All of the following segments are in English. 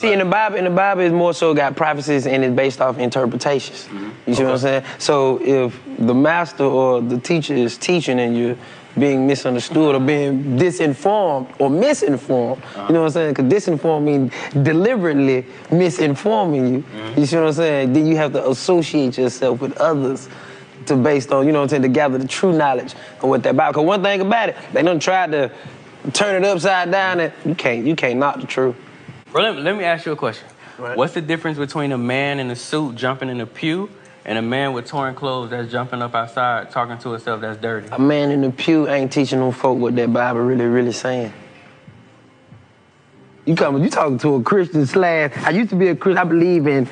See, in the Bible is more so got prophecies and it's based off interpretations. You see what I'm saying? So if the master or the teacher is teaching and you're being misunderstood or being disinformed or misinformed, you know what I'm saying? Because disinform means deliberately misinforming you. You see what I'm saying? Then you have to associate yourself with others to based on, you know what I'm saying, to gather the true knowledge of what they're about. Because one thing about it, they done tried to turn it upside down and you can't knock the truth. Bro, let me ask you a question. Right. What's the difference between a man in a suit jumping in a pew and a man with torn clothes that's jumping up outside talking to himself that's dirty? A man in the pew ain't teaching them folk what that Bible really saying. You talking to a Christian / I used to be a Christian. I believe in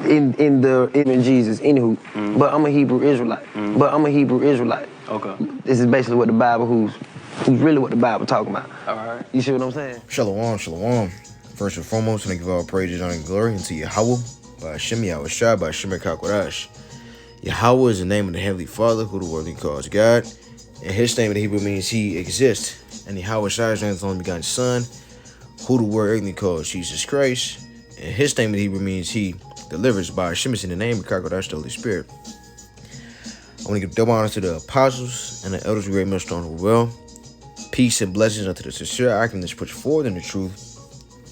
Jesus, anywho. But I'm a Hebrew Israelite. Okay. This is basically what the Bible, who's really what the Bible talking about. All right. You see what I'm saying? Shalom, shalom. First and foremost, I give all praises, honor, and glory unto Yahweh, by Hashem Yahushua, by Hashem Kakwadash. Yahweh is the name of the Heavenly Father, who the world calls God. And his name in the Hebrew means he exists. And Yahushua is the name of the only begotten Son, who the world calls Jesus Christ. And his name in the Hebrew means he delivers, by Hashem is in the name of Kakwadash, the Holy Spirit. I want to give double honor to the apostles and the elders we must on who well. Peace and blessings unto the sincere arguments put forward in the truth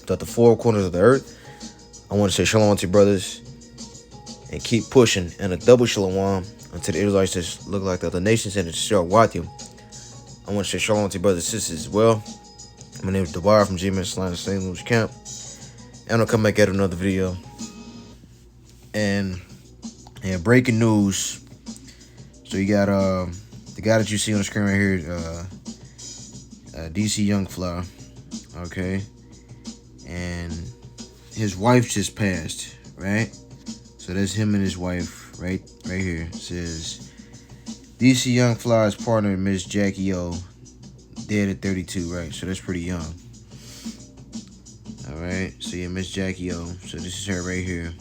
throughout the four corners of the earth. I want to say shalom to your brothers and keep pushing, and a double shalom unto the Israelites that look like the other nations and the share with you. I want to say shalom to your brothers and sisters as well. My name is Debar from GMS Line of St. Louis Camp, and I'll come back at another video. And breaking news. So you got the guy that you see on the screen right here, DC Young Fly, okay, and his wife just passed, right? So that's him and his wife right here. It says DC Young Fly's partner, Miss Jackie O, dead at 32, right? So that's pretty young. All right, so yeah, Miss Jackie O. So this is her right here.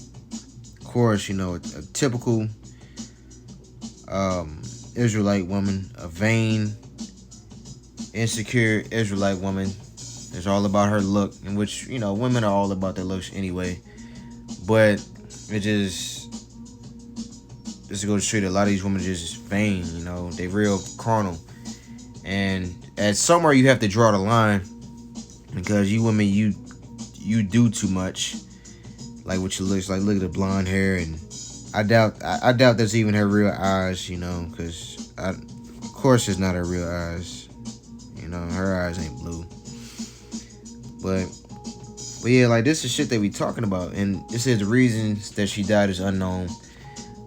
Of course, you know, a typical Israelite woman, a vain, insecure Israelite woman. It's all about her look, in which, you know, women are all about their looks anyway. But it just to go straight, a lot of these women are just vain, you know, they real carnal. And at somewhere you have to draw the line, because you women, you do too much, like what you looks like. Look at the blonde hair, and I doubt that's even her real eyes, you know, because of course it's not her real eyes, you know, her eyes ain't blue. But yeah, like, this is shit that we talking about, and this is the reasons that she died is unknown,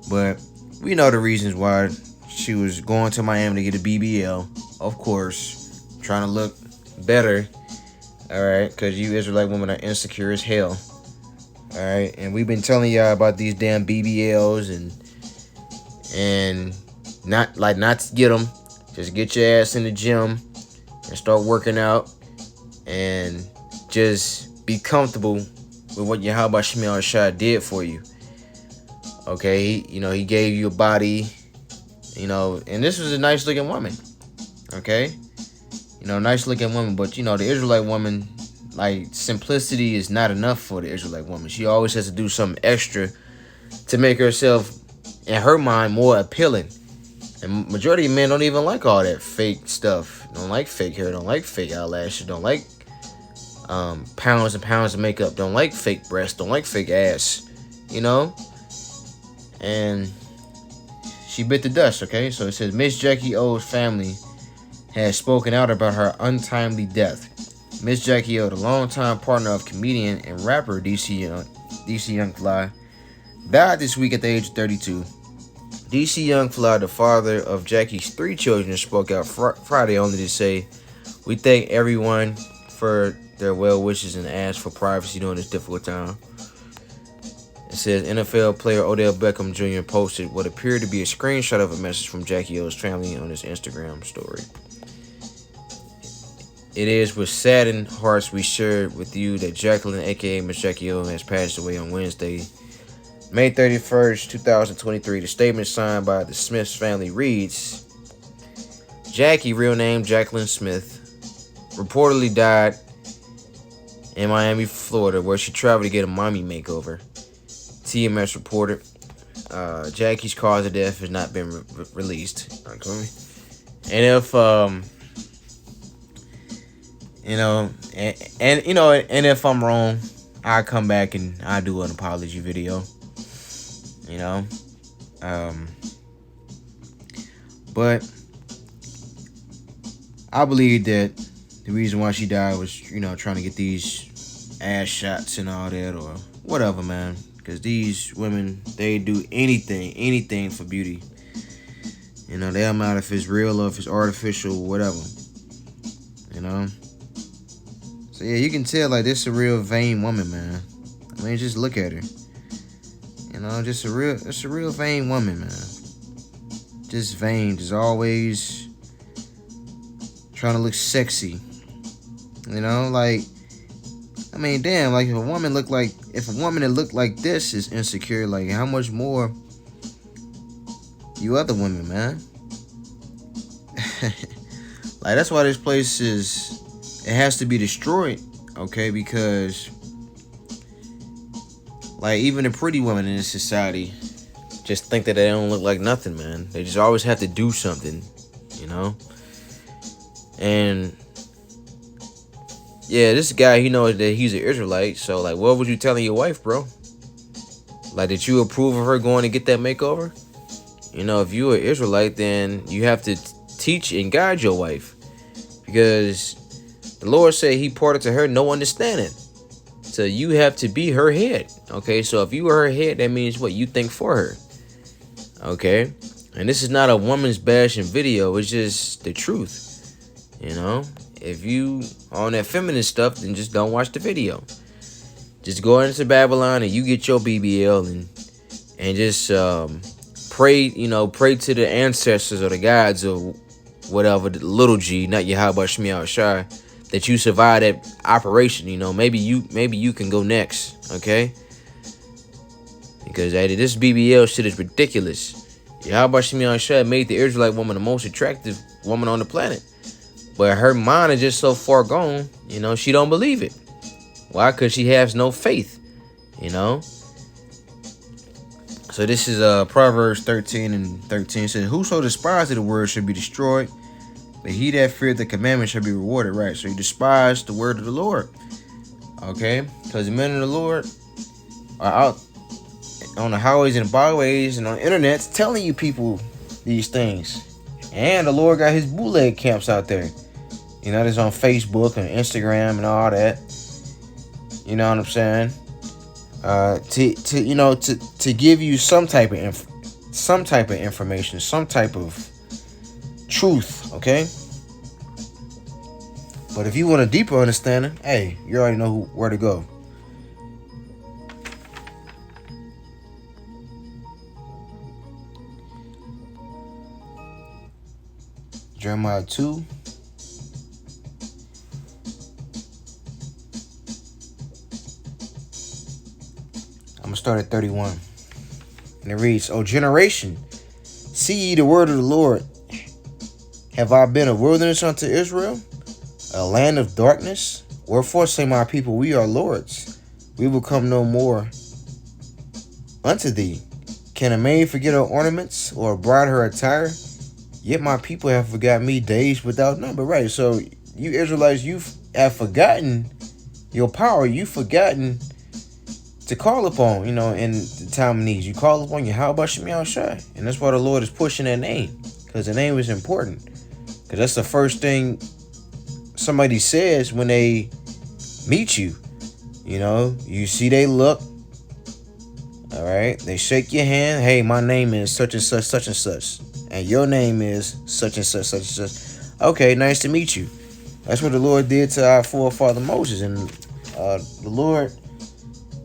but we know the reasons why. She was going to Miami to get a BBL, of course, trying to look better, all right, because you Israelite women are insecure as hell, all right, and we've been telling y'all about these damn BBLs and not to get them. Just get your ass in the gym and start working out and just be comfortable with what Yahweh Shemel Shah did for you. Okay, he gave you a body, and this was a nice looking woman. Okay, nice looking woman, but the Israelite woman, like, simplicity is not enough for the Israelite woman. She always has to do something extra to make herself, in her mind, more appealing. And majority of men don't even like all that fake stuff. Don't like fake hair, don't like fake eyelashes, don't like pounds and pounds of makeup, don't like fake breasts, don't like fake ass, and she bit the dust. Okay, so it says Miss Jackie O's family has spoken out about her untimely death. Miss Jackie O, the longtime partner of comedian and rapper DC Young Fly, died this week at the age of 32. DC Young Fly, the father of Jackie's 3 children, spoke out Friday only to say, "We thank everyone for their well wishes and ask for privacy during this difficult time." It says NFL player Odell Beckham Jr. posted what appeared to be a screenshot of a message from Jackie O's family on his Instagram story. "It is with saddened hearts we share with you that Jacqueline, aka Miss Jackie O, has passed away on Wednesday, May 31st, 2023. The statement signed by the Smiths family reads, Jackie, real name Jacqueline Smith, reportedly died in Miami, Florida, where she traveled to get a mommy makeover. TMS reported Jackie's cause of death has not been released. Okay. And if and if I'm wrong, I come back and I do an apology video. But I believe that the reason why she died was, trying to get these ass shots and all that or whatever, man. Because these women, they do anything for beauty. They don't matter if it's real or if it's artificial, whatever. So yeah, you can tell like this is a real vain woman, man. I mean, just look at her. It's a real vain woman, man. Just vain, just always trying to look sexy. Like, I mean, damn, like if a woman that looked like this is insecure, like how much more you other women, man. Like that's why this place it has to be destroyed, okay? Because like even the pretty women in this society just think that they don't look like nothing, man. They just always have to do something, And yeah, this guy, he knows that he's an Israelite. So like, what was you telling your wife, bro? Like, did you approve of her going to get that makeover? If you're an Israelite, then you have to teach and guide your wife, because the Lord said he parted to her no understanding. So you have to be her head. Okay, so if you were her head, that means what? You think for her. Okay, and this is not a woman's bashing video. It's just the truth. If you on that feminist stuff, then just don't watch the video. Just go into Babylon and you get your BBL and just pray. Pray to the ancestors or the gods or whatever, the little G, not Yahweh Shemiah Shai, that you survived that operation. Maybe you can go next. Okay. Because this BBL shit is ridiculous. Yahweh Shemiah Shai made the Israelite woman the most attractive woman on the planet. But her mind is just so far gone, she don't believe it. Why? Because she has no faith, So this is Proverbs 13:13. It says, whoso despised the word shall be destroyed, but he that feared the commandment shall be rewarded. Right? So you despise the word of the Lord. Okay? Because the men of the Lord are out on the highways and byways and on the internet telling you people these things. And the Lord got his bootleg camps out there. There's on Facebook and Instagram and all that. You know what I'm saying? To give you some type of information, some type of truth, okay? But if you want a deeper understanding, hey, you already know where to go. Jeremiah 2. I'm going to start at 31. And it reads, O generation, see ye the word of the Lord. Have I been a wilderness unto Israel, a land of darkness? Wherefore say my people, we are lords. We will come no more unto thee. Can a maid forget her ornaments, or a bride her attire? Yet my people have forgotten me days without number. Right, so you Israelites, you have forgotten your power. You've forgotten to call upon, in the time of need. You call upon Yahweh Shemiah Shai. And that's why the Lord is pushing that name. Because the name is important. Because that's the first thing somebody says when they meet you. You see they look. All right. They shake your hand. Hey, my name is such and such, such and such. And your name is such and such, such and such. Okay, nice to meet you. That's what the Lord did to our forefather Moses. And the Lord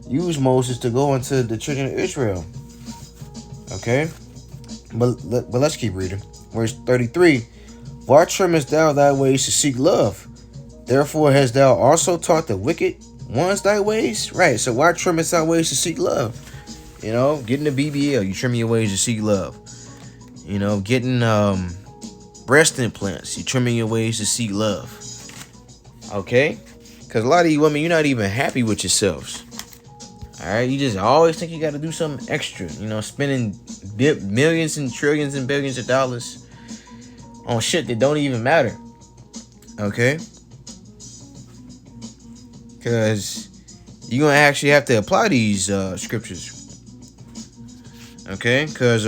used Moses to go into the children of Israel. Okay? But let's keep reading. Verse 33. Why trimmest thou thy ways to seek love? Therefore hast thou also taught the wicked ones thy ways? Right, so why trimmest thy ways to seek love? Getting the BBL, you trim your ways to seek love. Getting breast implants, you trimming your ways to seek love. Okay? Because a lot of you women, you're not even happy with yourselves. All right, you just always think you got to do something extra. You know, spending millions and trillions and billions of dollars on shit that don't even matter. Okay? Because you're going to actually have to apply these scriptures. Okay? Because,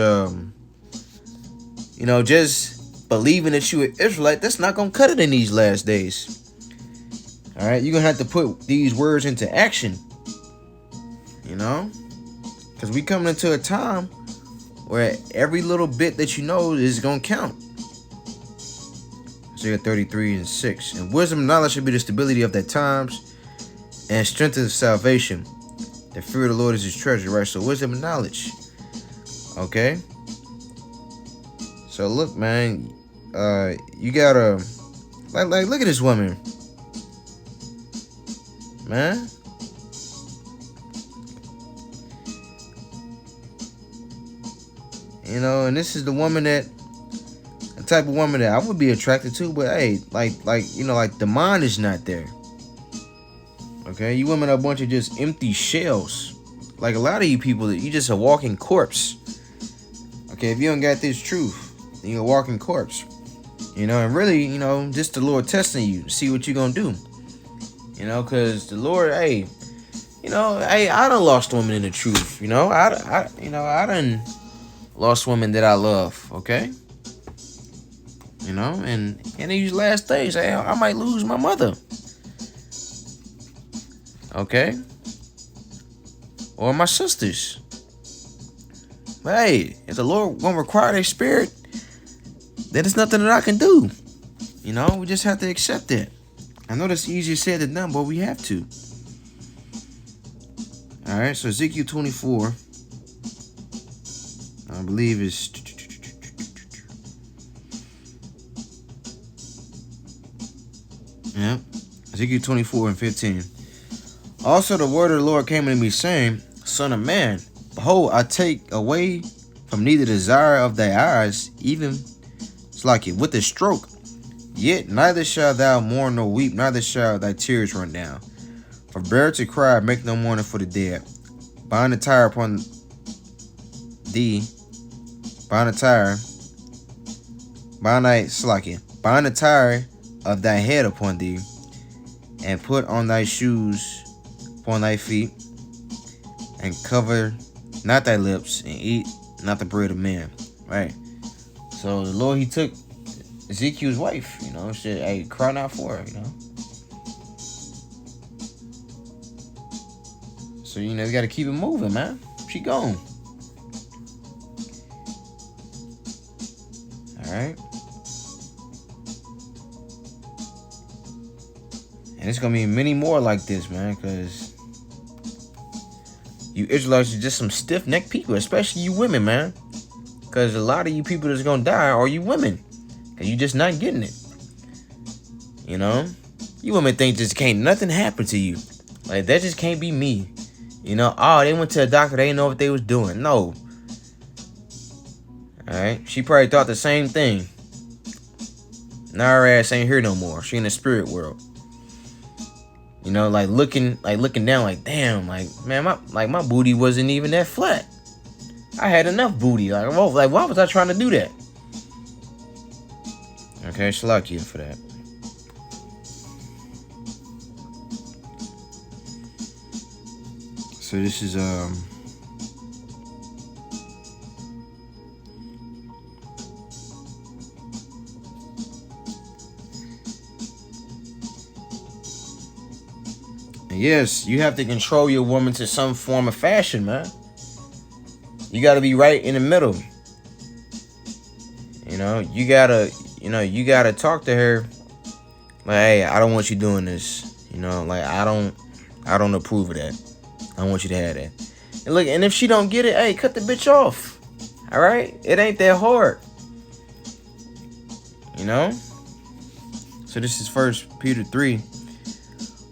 you know, just believing that you're an Israelite, that's not going to cut it in these last days. All right? You're going to have to put these words into action. You know, because we coming into a time where every little bit that you know is going to count. Isaiah 33:6. And wisdom and knowledge should be the stability of their times and strength of salvation. The fear of the Lord is his treasure, right? So wisdom and knowledge. Okay. So look, man, you gotta like look at this woman, man. You know, and this is the woman the type of woman that I would be attracted to, but hey, like you know, like the mind is not there. Okay, you women are a bunch of just empty shells. Like a lot of you people, you just a walking corpse. Okay, if you don't got this truth, then you're a walking corpse. You know, and really, you know, just the Lord testing you to see what you're gonna do. You know, cause the Lord, hey, you know, hey, I done lost women in the truth. You know, I done lost women that I love, okay? You know, and in these last days, I might lose my mother. Okay? Or my sisters. But hey, if the Lord won't require their spirit, then it's nothing that I can do. You know, we just have to accept it. I know that's easier said than done, but we have to. Alright, so Ezekiel 24. I believe it's Ezekiel 24:15. Also the word of the Lord came unto me, saying, Son of man, behold, I take away from thee the desire of thy eyes, even it's like it with a stroke. Yet neither shalt thou mourn nor weep, neither shall thy tears run down. For bear to cry, make no mourning for the dead. Bind a tire upon thee. Bind a tire of thy head upon thee, and put on thy shoes upon thy feet, and cover not thy lips, and eat not the bread of men. Right. So the Lord, he took Ezekiel's wife, you know, said, hey, cry not for her, you know. So, you know, you got to keep it moving, man. She gone. Alright. And it's going to be many more like this, man, because you Israelites are just some stiff-necked people, especially you women, man. Because a lot of you people that's going to die are you women. Because you just not getting it. You know? You women think just can't nothing happen to you. Like, that just can't be me. You know? Oh, they went to a doctor. They didn't know what they was doing. No. Alright? She probably thought the same thing. Now her ass ain't here no more. She in the spirit world. You know, like looking down, like, damn, like, man, my booty wasn't even that flat. I had enough booty. Like, why was I trying to do that? Okay, shalakia for that. So this is yes, you have to control your woman to some form of fashion, man. You got to be right in the middle. You know, you gotta talk to her like, hey, I don't want you doing this. You know, like, I don't approve of that. I want you to have that. And look, and if she don't get it, hey, cut the bitch off. All right? It ain't that hard. You know? So this is 1 Peter 3.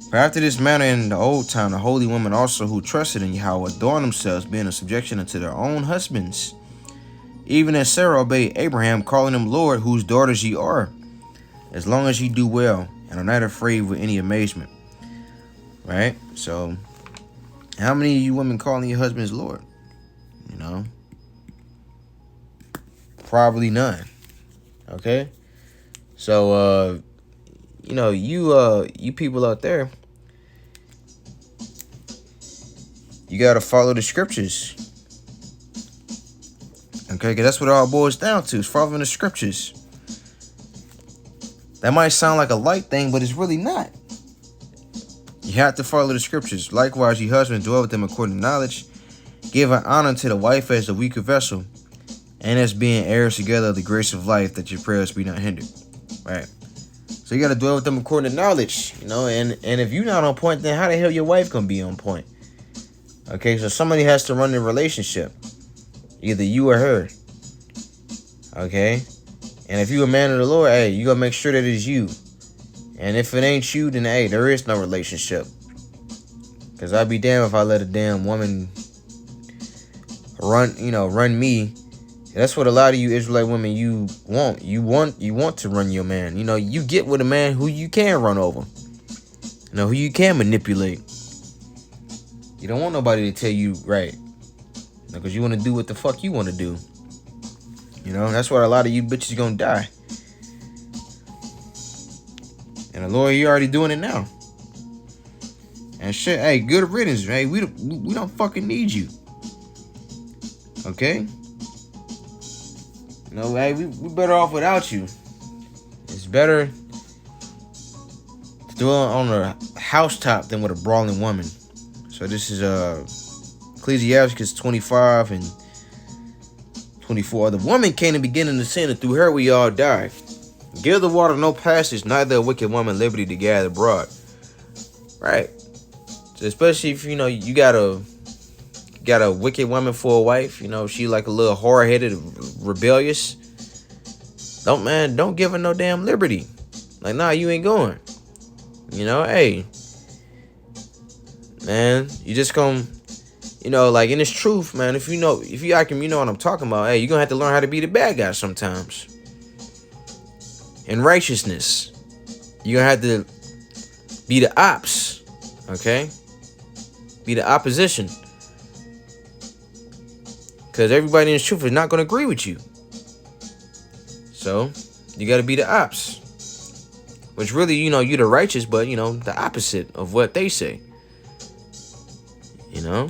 For after this manner in the old time, the holy women also who trusted in Yahweh adorned themselves, being in subjection unto their own husbands. Even as Sarah obeyed Abraham, calling him Lord, whose daughters ye are, as long as ye do well, and are not afraid with any amazement. right? So, how many of you women calling your husbands Lord? You know, probably none. Okay, so you know, you people out there, you gotta follow the scriptures. Okay, because that's what it all boils down to, is following the scriptures. That might sound like a light thing, but it's really not. You have to follow the scriptures. Likewise, ye husbands, dwell with them according to knowledge. Give an honor to the wife as the weaker vessel, and as being heirs together of the grace of life, that your prayers be not hindered. Right. So you got to dwell with them according to knowledge, you know. And if you're not on point, then how the hell your wife gonna be on point? Okay, so somebody has to run the relationship, either you or her. Okay, and if you a man of the Lord, hey, you gotta make sure that it's you. And if it ain't you, then hey, there is no relationship. Cause I'd be damned if I let a damn woman run me. That's what a lot of you Israelite women you want. You want to run your man. You know, you get with a man who you can run over. You know, who you can manipulate. You don't want nobody to tell you right. Because you want to do what the fuck you want to do. You know, that's why a lot of you bitches gonna die. And the Lord, you already doing it now. And shit, hey, good riddance, hey, we don't fucking need you. Okay? No, hey, we better off without you. It's better to dwell on a housetop than with a brawling woman. So this is Ecclesiastes 25 and 24. The woman came in the beginning of sin, and through her we all die. Give the water no passage, neither a wicked woman liberty to gather abroad. Right. So especially if you know you got a wicked woman for a wife, you know, she like a little hard-headed, rebellious. Don't give her no damn liberty. Like, nah, you ain't going. You know, hey, man, you just gonna, you know, like in this truth, man, if you acting, you know what I'm talking about, hey, you're gonna have to learn how to be the bad guy sometimes. In righteousness, you're gonna have to be the ops, okay? Be the opposition. Because everybody in this truth is not gonna agree with you. So, you gotta be the ops. Which really, you know, you're the righteous, but, you know, the opposite of what they say. You know?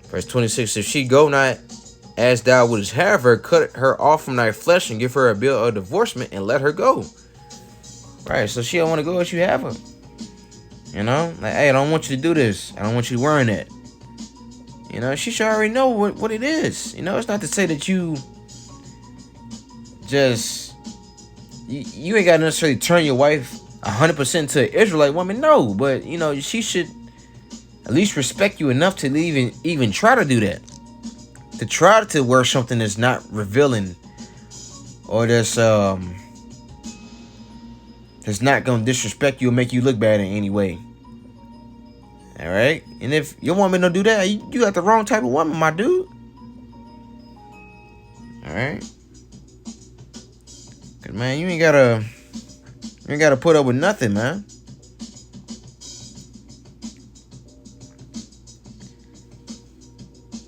Verse 26, if she go not as thou wouldst have her, cut her off from thy flesh and give her a bill of divorcement and let her go. Right, so she don't want to go as you have her. You know? Like, hey, I don't want you to do this. I don't want you wearing that. You know, she should already know what it is. You know, it's not to say that you just... You ain't got to necessarily turn your wife 100% to an Israelite woman. No, but, you know, she should at least respect you enough to even try to do that. To try to wear something that's not revealing or that's not gonna disrespect you or make you look bad in any way. Alright? And if your woman don't do that, you got the wrong type of woman, my dude. Alright? Cause man, you ain't gotta put up with nothing, man.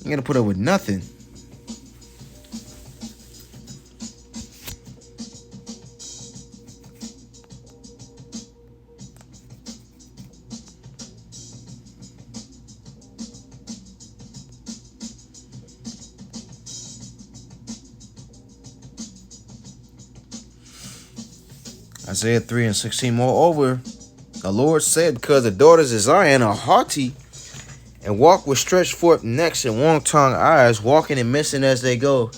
You gotta put up with nothing. Isaiah 3:16. Moreover, the Lord said, because the daughters of Zion are haughty, and walk with stretched forth necks and long-tongued eyes, walking and missing as they go,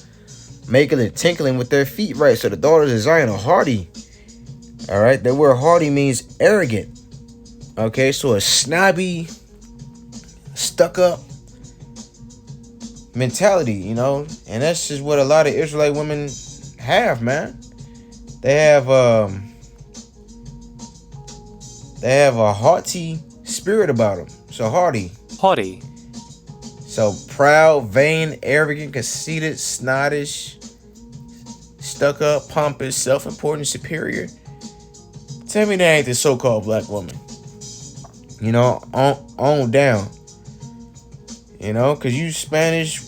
making and tinkling with their feet. Right, so the daughters of Zion are haughty. All right, that word haughty means arrogant. Okay, so a snobby, stuck-up mentality, you know, and that's just what a lot of Israelite women have, man. They have a haughty spirit about them. So haughty. Haughty. So proud, vain, arrogant, conceited, snottish, stuck up, pompous, self-important, superior. Tell me that ain't the so-called black woman. You know, on down. You know, because you Spanish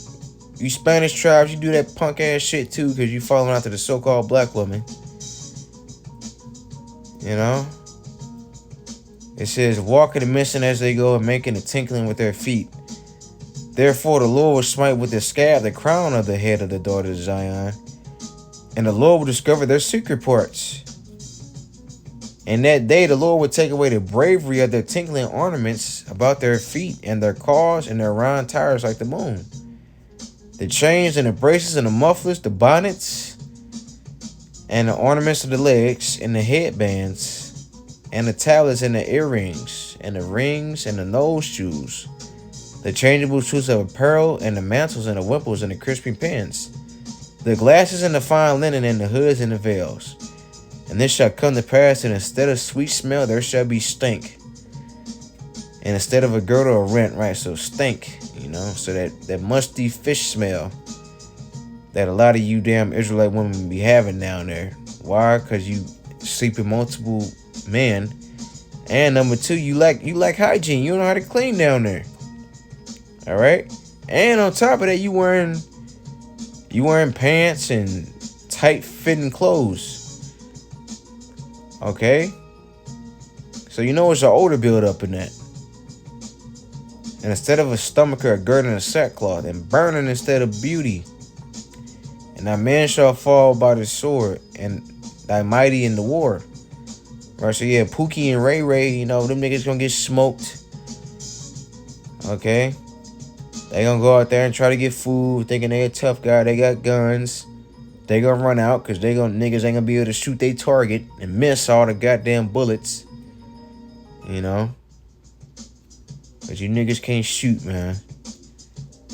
tribes, you do that punk ass shit too, because you following after the so-called black woman. You know? It says, walking and missing as they go and making a tinkling with their feet. Therefore the Lord will smite with the scab the crown of the head of the daughter of Zion, and the Lord will discover their secret parts. In that day the Lord will take away the bravery of their tinkling ornaments about their feet, and their cars and their round tires like the moon. The chains and the braces and the mufflers, the bonnets, and the ornaments of the legs, and the headbands, and the tablets and the earrings, and the rings and the nose shoes, the changeable suits of apparel, and the mantles and the wimples and the crispy pins, the glasses and the fine linen, and the hoods and the veils. And this shall come to pass that instead of sweet smell, there shall be stink. And instead of a girdle, a rent, right? So stink, you know, so that musty fish smell that a lot of you damn Israelite women be having down there. Why? Because you sleep with multiple men. And number two, you like hygiene. You don't know how to clean down there. All right? And on top of that, you wearing pants and tight fitting clothes. Okay? So you know it's an odor build up in that. And instead of a stomach or a girdle and a sackcloth, and burning instead of beauty. And thy man shall fall by the sword, and thy mighty in the war. Right, so yeah, Pookie and Ray Ray, you know, them niggas gonna get smoked. Okay? They gonna go out there and try to get food, thinking they a tough guy, they got guns. They gonna run out, cause niggas ain't gonna be able to shoot their target and miss all the goddamn bullets. You know? But you niggas can't shoot, man.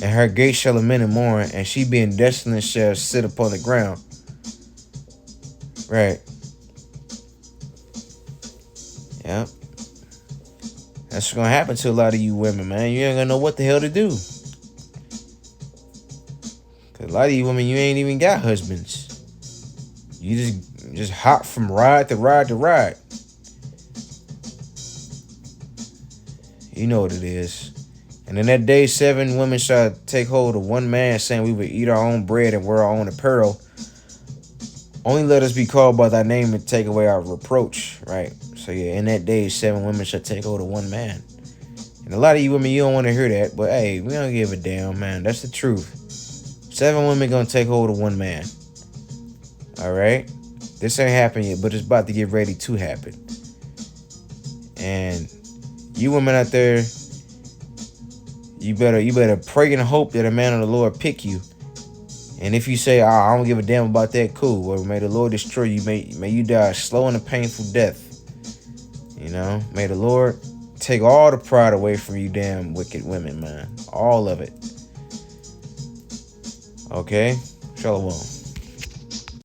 And her gate shall lament and mourn, and she being desolate shall sit upon the ground. Right. Yep. That's what's gonna happen to a lot of you women, man. You ain't gonna know what the hell to do. Cause a lot of you women, you ain't even got husbands. You just hop from ride to ride to ride. You know what it is. And in that day, 7 women shall take hold of one man, saying, we will eat our own bread and wear our own apparel. Only let us be called by thy name and take away our reproach. Right? So yeah, in that day, 7 women shall take hold of one man. And a lot of you women, you don't want to hear that. But hey, we don't give a damn, man. That's the truth. 7 women gonna take hold of one man. Alright? This ain't happened yet, but it's about to get ready to happen. And you women out there, you better pray and hope that a man of the Lord pick you. And if you say, I don't give a damn about that, cool. Or may the Lord destroy you. May you die a slow and a painful death. You know? May the Lord take all the pride away from you damn wicked women, man. All of it. Okay? Shalom.